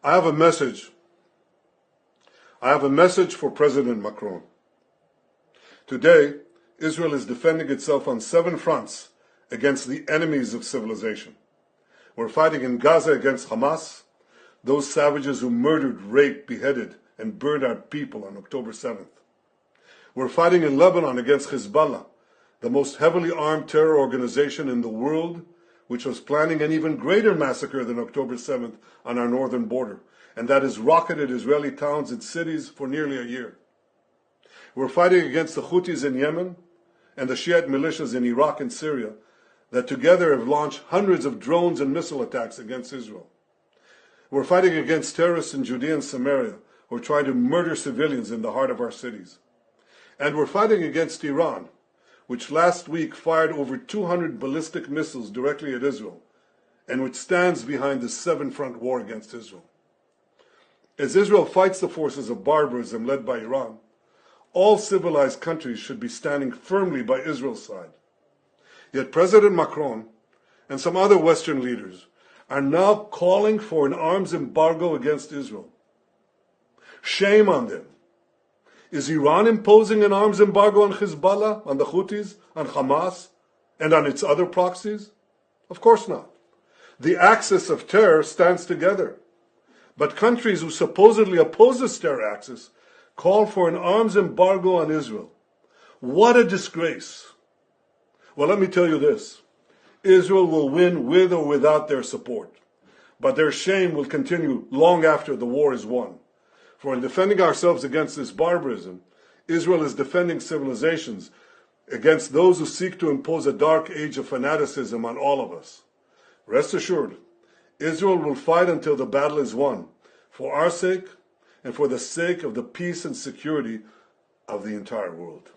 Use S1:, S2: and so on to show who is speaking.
S1: I have a message. I have a message for President Macron. Today, Israel is defending itself on 7 fronts against the enemies of civilization. We're fighting in Gaza against Hamas, those savages who murdered, raped, beheaded, and burned our people on October 7th. We're fighting in Lebanon against Hezbollah, the most heavily armed terror organization in the world, which was planning an even greater massacre than October 7th on our northern border, and that has rocketed Israeli towns and cities for nearly a year. We're fighting against the Houthis in Yemen and the Shiite militias in Iraq and Syria that together have launched hundreds of drones and missile attacks against Israel. We're fighting against terrorists in Judea and Samaria who are trying to murder civilians in the heart of our cities. And we're fighting against Iran, which last week fired over 200 ballistic missiles directly at Israel, and which stands behind the 7-front war against Israel. As Israel fights the forces of barbarism led by Iran, all civilized countries should be standing firmly by Israel's side. Yet President Macron and some other Western leaders are now calling for an arms embargo against Israel. Shame on them. Is Iran imposing an arms embargo on Hezbollah, on the Houthis, on Hamas, and on its other proxies? Of course not. The axis of terror stands together. But countries who supposedly oppose this terror axis call for an arms embargo on Israel. What a disgrace. Well, let me tell you this. Israel will win with or without their support. But their shame will continue long after the war is won. For in defending ourselves against this barbarism, Israel is defending civilizations against those who seek to impose a dark age of fanaticism on all of us. Rest assured, Israel will fight until the battle is won, for our sake and for the sake of the peace and security of the entire world.